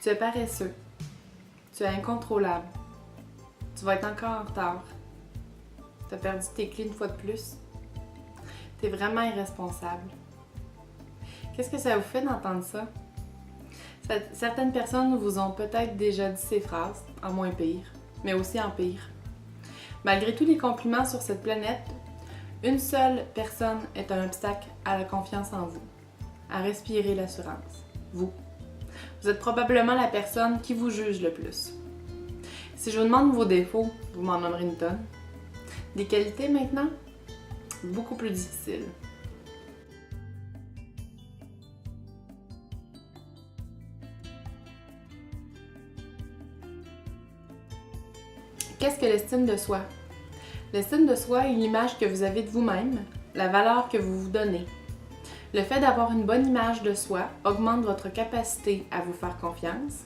Tu es paresseux. Tu es incontrôlable. Tu vas être encore en retard. Tu as perdu tes clés une fois de plus. Tu es vraiment irresponsable. Qu'est-ce que ça vous fait d'entendre ça? Certaines personnes vous ont peut-être déjà dit ces phrases, en moins pire, mais aussi en pire. Malgré tous les compliments sur cette planète, une seule personne est un obstacle à la confiance en vous, à respirer l'assurance. Vous. Vous êtes probablement la personne qui vous juge le plus. Si je vous demande vos défauts, vous m'en nommerez une tonne. Des qualités maintenant? Beaucoup plus difficiles. Qu'est-ce que l'estime de soi? L'estime de soi est l'image que vous avez de vous-même, la valeur que vous vous donnez. Le fait d'avoir une bonne image de soi augmente votre capacité à vous faire confiance,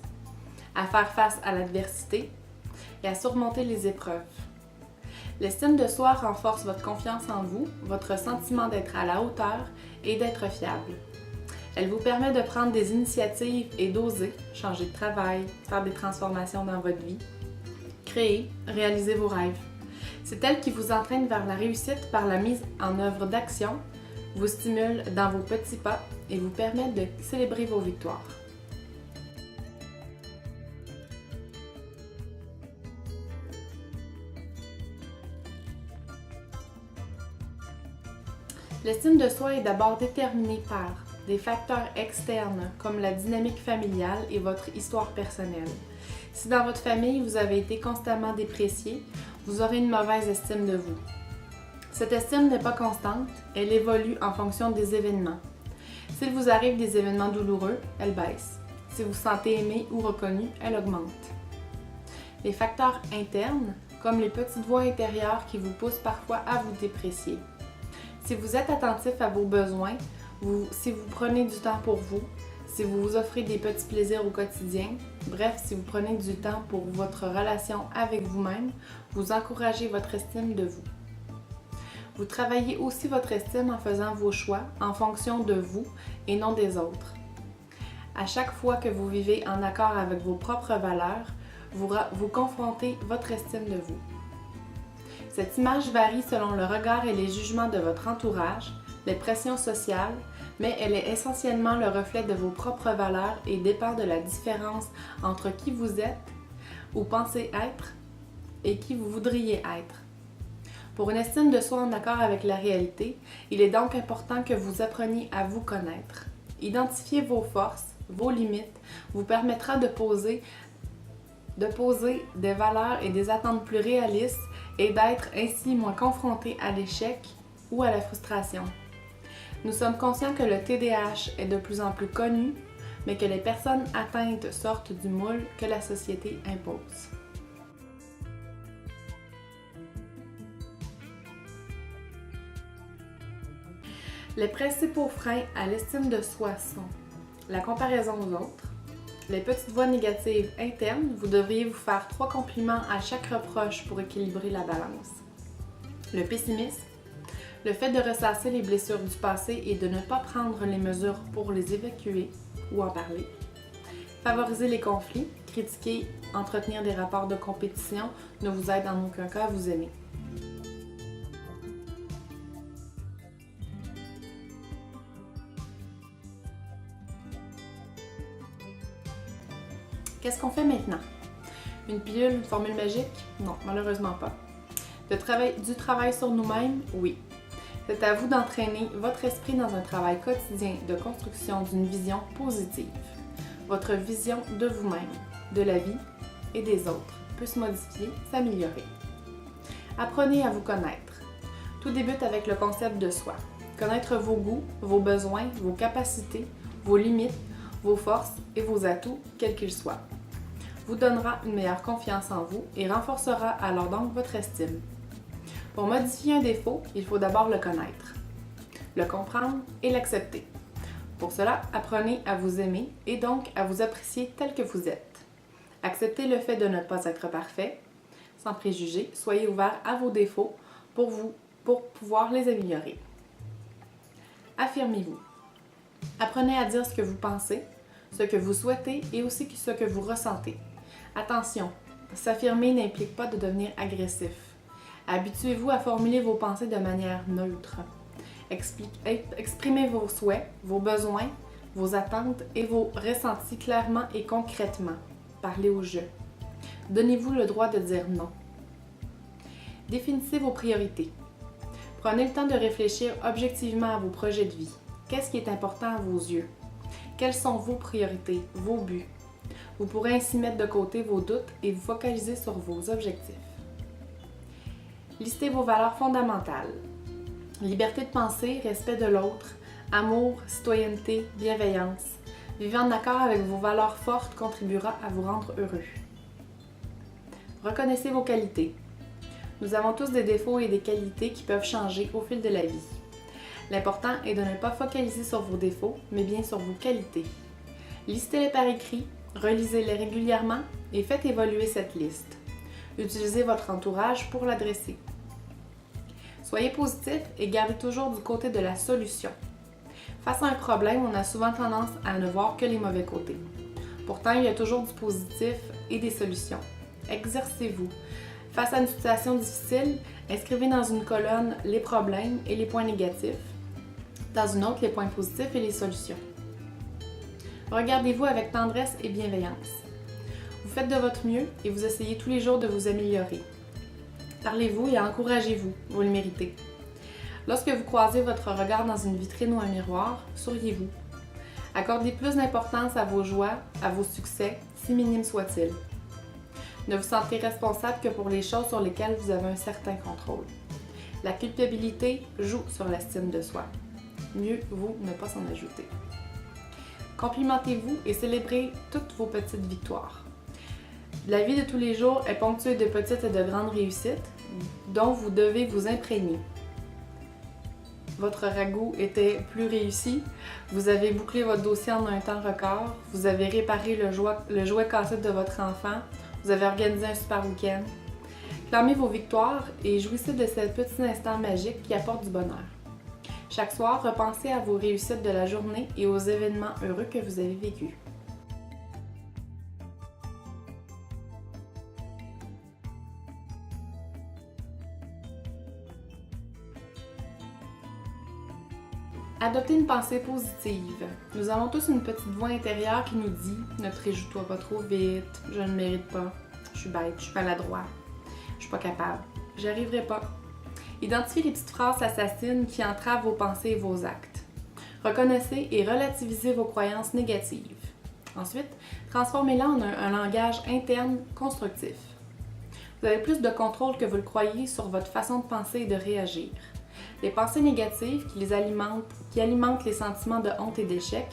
à faire face à l'adversité et à surmonter les épreuves. L'estime de soi renforce votre confiance en vous, votre sentiment d'être à la hauteur et d'être fiable. Elle vous permet de prendre des initiatives et d'oser changer de travail, faire des transformations dans votre vie, créer, réaliser vos rêves. C'est elle qui vous entraîne vers la réussite par la mise en œuvre d'actions, vous stimule dans vos petits pas et vous permet de célébrer vos victoires. L'estime de soi est d'abord déterminée par des facteurs externes comme la dynamique familiale et votre histoire personnelle. Si dans votre famille vous avez été constamment déprécié, vous aurez une mauvaise estime de vous. Cette estime n'est pas constante, elle évolue en fonction des événements. S'il vous arrive des événements douloureux, elle baisse. Si vous vous sentez aimé ou reconnu, elle augmente. Les facteurs internes, comme les petites voix intérieures qui vous poussent parfois à vous déprécier. Si vous êtes attentif à vos besoins, si vous prenez du temps pour vous, si vous vous offrez des petits plaisirs au quotidien, bref, si vous prenez du temps pour votre relation avec vous-même, vous encouragez votre estime de vous. Vous travaillez aussi votre estime en faisant vos choix en fonction de vous et non des autres. À chaque fois que vous vivez en accord avec vos propres valeurs, vous confrontez votre estime de vous. Cette image varie selon le regard et les jugements de votre entourage, les pressions sociales, mais elle est essentiellement le reflet de vos propres valeurs et dépend de la différence entre qui vous êtes ou pensez être et qui vous voudriez être. Pour une estime de soi en accord avec la réalité, il est donc important que vous appreniez à vous connaître. Identifier vos forces, vos limites, vous permettra de poser des valeurs et des attentes plus réalistes et d'être ainsi moins confronté à l'échec ou à la frustration. Nous sommes conscients que le TDAH est de plus en plus connu, mais que les personnes atteintes sortent du moule que la société impose. Les principaux freins à l'estime de soi sont la comparaison aux autres, les petites voix négatives internes, vous devriez vous faire 3 compliments à chaque reproche pour équilibrer la balance, le pessimisme, le fait de ressasser les blessures du passé et de ne pas prendre les mesures pour les évacuer ou en parler, favoriser les conflits, critiquer, entretenir des rapports de compétition ne vous aide en aucun cas à vous aimer. Qu'est-ce qu'on fait maintenant? Une pilule, une formule magique? Non, malheureusement pas. Du travail sur nous-mêmes? Oui. C'est à vous d'entraîner votre esprit dans un travail quotidien de construction d'une vision positive. Votre vision de vous-même, de la vie et des autres peut se modifier, s'améliorer. Apprenez à vous connaître. Tout débute avec le concept de soi. Connaître vos goûts, vos besoins, vos capacités, vos limites, vos forces et vos atouts, quels qu'ils soient. Vous donnera une meilleure confiance en vous et renforcera alors donc votre estime. Pour modifier un défaut, il faut d'abord le connaître, le comprendre et l'accepter. Pour cela, apprenez à vous aimer et donc à vous apprécier tel que vous êtes. Acceptez le fait de ne pas être parfait, sans préjugés, soyez ouvert à vos défauts pour pouvoir les améliorer. Affirmez-vous. Apprenez à dire ce que vous pensez, ce que vous souhaitez et aussi ce que vous ressentez. Attention, s'affirmer n'implique pas de devenir agressif. Habituez-vous à formuler vos pensées de manière neutre. Exprimez vos souhaits, vos besoins, vos attentes et vos ressentis clairement et concrètement. Parlez au jeu. Donnez-vous le droit de dire non. Définissez vos priorités. Prenez le temps de réfléchir objectivement à vos projets de vie. Qu'est-ce qui est important à vos yeux? Quelles sont vos priorités, vos buts? Vous pourrez ainsi mettre de côté vos doutes et vous focaliser sur vos objectifs. Listez vos valeurs fondamentales. Liberté de penser, respect de l'autre, amour, citoyenneté, bienveillance. Vivre en accord avec vos valeurs fortes contribuera à vous rendre heureux. Reconnaissez vos qualités. Nous avons tous des défauts et des qualités qui peuvent changer au fil de la vie. L'important est de ne pas focaliser sur vos défauts, mais bien sur vos qualités. Listez-les par écrit, relisez-les régulièrement et faites évoluer cette liste. Utilisez votre entourage pour l'adresser. Soyez positif et gardez toujours du côté de la solution. Face à un problème, on a souvent tendance à ne voir que les mauvais côtés. Pourtant, il y a toujours du positif et des solutions. Exercez-vous. Face à une situation difficile, inscrivez dans une colonne les problèmes et les points négatifs, dans une autre les points positifs et les solutions. Regardez-vous avec tendresse et bienveillance. Vous faites de votre mieux et vous essayez tous les jours de vous améliorer. Parlez-vous et encouragez-vous, vous le méritez. Lorsque vous croisez votre regard dans une vitrine ou un miroir, souriez-vous. Accordez plus d'importance à vos joies, à vos succès, si minimes soient-ils. Ne vous sentez responsable que pour les choses sur lesquelles vous avez un certain contrôle. La culpabilité joue sur l'estime de soi. Mieux vaut ne pas s'en ajouter. Complimentez-vous et célébrez toutes vos petites victoires. La vie de tous les jours est ponctuée de petites et de grandes réussites dont vous devez vous imprégner. Votre ragoût était plus réussi, vous avez bouclé votre dossier en un temps record, vous avez réparé le jouet cassé de votre enfant, vous avez organisé un super week-end. Clamez vos victoires et jouissez de ces petits instants magiques qui apportent du bonheur. Chaque soir, repensez à vos réussites de la journée et aux événements heureux que vous avez vécus. Adoptez une pensée positive. Nous avons tous une petite voix intérieure qui nous dit « Ne te réjouis-toi pas trop vite, je ne mérite pas, je suis bête, je suis maladroit, je suis pas capable, j'y arriverai pas. » Identifiez les petites phrases assassines qui entravent vos pensées et vos actes. Reconnaissez et relativisez vos croyances négatives. Ensuite, transformez-les en un langage interne constructif. Vous avez plus de contrôle que vous le croyez sur votre façon de penser et de réagir. Les pensées négatives qui alimentent les sentiments de honte et d'échec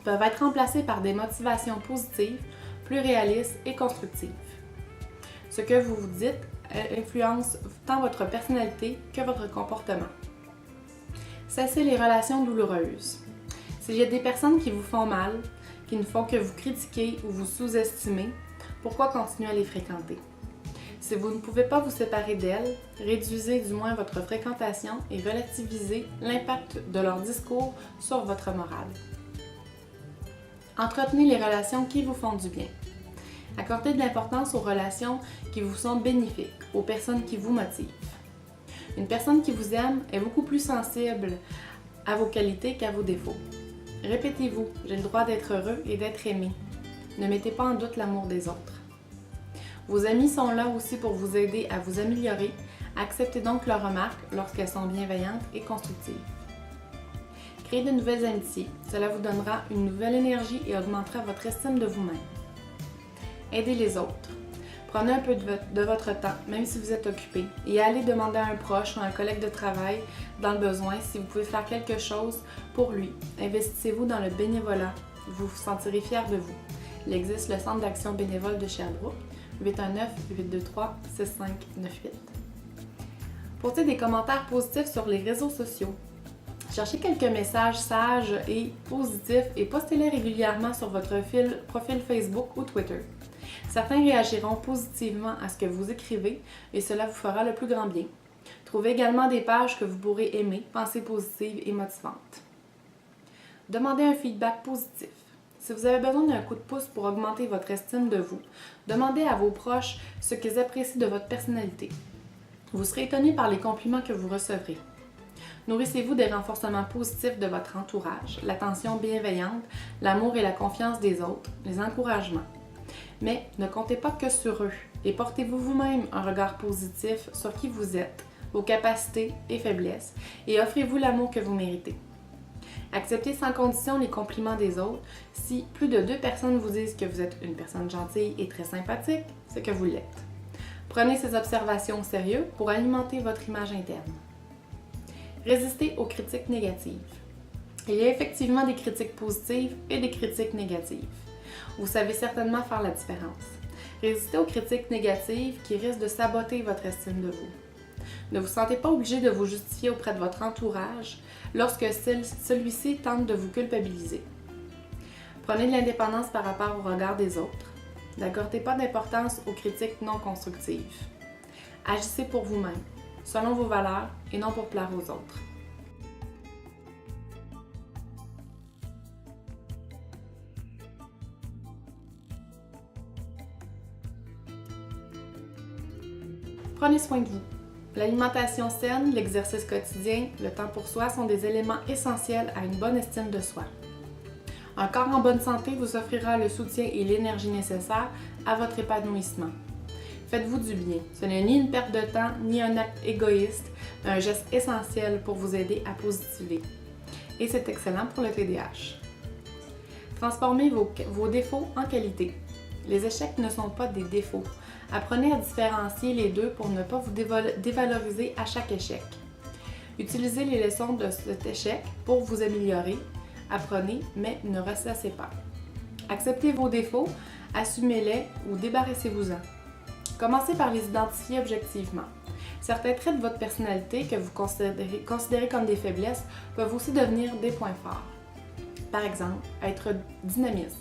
peuvent être remplacées par des motivations positives, plus réalistes et constructives. Ce que vous vous dites influence tant votre personnalité que votre comportement. Cessez les relations douloureuses. S'il y a des personnes qui vous font mal, qui ne font que vous critiquer ou vous sous-estimer, pourquoi continuer à les fréquenter? Si vous ne pouvez pas vous séparer d'elles, réduisez du moins votre fréquentation et relativisez l'impact de leur discours sur votre morale. Entretenez les relations qui vous font du bien. Accordez de l'importance aux relations qui vous sont bénéfiques, aux personnes qui vous motivent. Une personne qui vous aime est beaucoup plus sensible à vos qualités qu'à vos défauts. Répétez-vous, j'ai le droit d'être heureux et d'être aimé. Ne mettez pas en doute l'amour des autres. Vos amis sont là aussi pour vous aider à vous améliorer. Acceptez donc leurs remarques lorsqu'elles sont bienveillantes et constructives. Créez de nouvelles amitiés. Cela vous donnera une nouvelle énergie et augmentera votre estime de vous-même. Aidez les autres. Prenez un peu de votre temps, même si vous êtes occupé, et allez demander à un proche ou à un collègue de travail dans le besoin si vous pouvez faire quelque chose pour lui. Investissez-vous dans le bénévolat. Vous vous sentirez fier de vous. Il existe le Centre d'action bénévole de Sherbrooke, 819-823-6598. Posez des commentaires positifs sur les réseaux sociaux. Cherchez quelques messages sages et positifs et postez-les régulièrement sur votre profil Facebook ou Twitter. Certains réagiront positivement à ce que vous écrivez et cela vous fera le plus grand bien. Trouvez également des pages que vous pourrez aimer, pensées positives et motivantes. Demandez un feedback positif. Si vous avez besoin d'un coup de pouce pour augmenter votre estime de vous, demandez à vos proches ce qu'ils apprécient de votre personnalité. Vous serez étonné par les compliments que vous recevrez. Nourrissez-vous des renforcements positifs de votre entourage, l'attention bienveillante, l'amour et la confiance des autres, les encouragements. Mais ne comptez pas que sur eux et portez-vous vous-même un regard positif sur qui vous êtes, vos capacités et faiblesses, et offrez-vous l'amour que vous méritez. Acceptez sans condition les compliments des autres. Si plus de 2 personnes vous disent que vous êtes une personne gentille et très sympathique, c'est que vous l'êtes. Prenez ces observations au sérieux pour alimenter votre image interne. Résistez aux critiques négatives. Il y a effectivement des critiques positives et des critiques négatives. Vous savez certainement faire la différence. Résistez aux critiques négatives qui risquent de saboter votre estime de vous. Ne vous sentez pas obligé de vous justifier auprès de votre entourage lorsque celui-ci tente de vous culpabiliser. Prenez de l'indépendance par rapport au regard des autres. N'accordez pas d'importance aux critiques non constructives. Agissez pour vous-même, selon vos valeurs et non pour plaire aux autres. Prenez soin de vous. L'alimentation saine, l'exercice quotidien, le temps pour soi sont des éléments essentiels à une bonne estime de soi. Un corps en bonne santé vous offrira le soutien et l'énergie nécessaires à votre épanouissement. Faites-vous du bien. Ce n'est ni une perte de temps, ni un acte égoïste, mais un geste essentiel pour vous aider à positiver. Et c'est excellent pour le TDAH. Transformez vos défauts en qualités. Les échecs ne sont pas des défauts. Apprenez à différencier les deux pour ne pas vous dévaloriser à chaque échec. Utilisez les leçons de cet échec pour vous améliorer. Apprenez, mais ne ressassez pas. Acceptez vos défauts, assumez-les ou débarrassez-vous-en. Commencez par les identifier objectivement. Certains traits de votre personnalité que vous considérez comme des faiblesses peuvent aussi devenir des points forts. Par exemple, être dynamiste.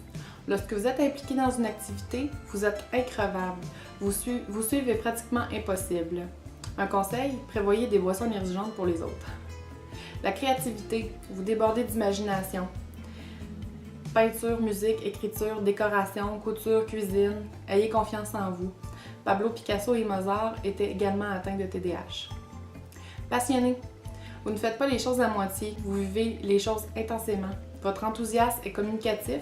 Lorsque vous êtes impliqué dans une activité, vous êtes increvable. Vous suivre est pratiquement impossible. Un conseil, prévoyez des boissons énergisantes pour les autres. La créativité, vous débordez d'imagination. Peinture, musique, écriture, décoration, couture, cuisine, ayez confiance en vous. Pablo Picasso et Mozart étaient également atteints de TDAH. Passionné, vous ne faites pas les choses à moitié, vous vivez les choses intensément. Votre enthousiasme est communicatif,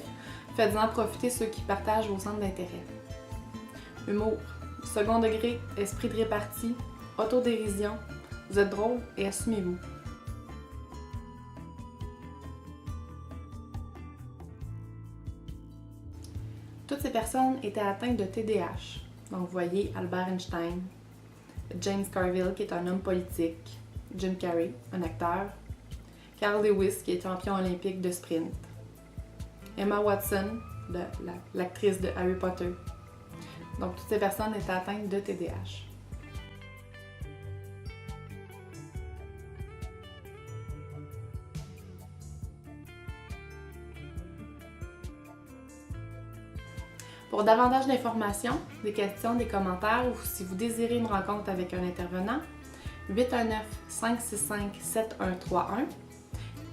faites-en profiter ceux qui partagent vos centres d'intérêt. Humour, second degré, esprit de répartie, autodérision, vous êtes drôle et assumez-vous. Toutes ces personnes étaient atteintes de TDAH. Donc, vous voyez Albert Einstein, James Carville, qui est un homme politique, Jim Carrey, un acteur, Carl Lewis, qui est champion olympique de sprint, Emma Watson, l'actrice de Harry Potter. Donc, toutes ces personnes étaient atteintes de TDAH. Pour davantage d'informations, des questions, des commentaires ou si vous désirez une rencontre avec un intervenant, 819-565-7131,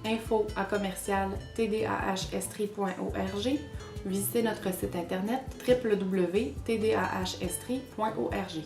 info@tdahestrie.org, visitez notre site internet www.tdahestrie.org.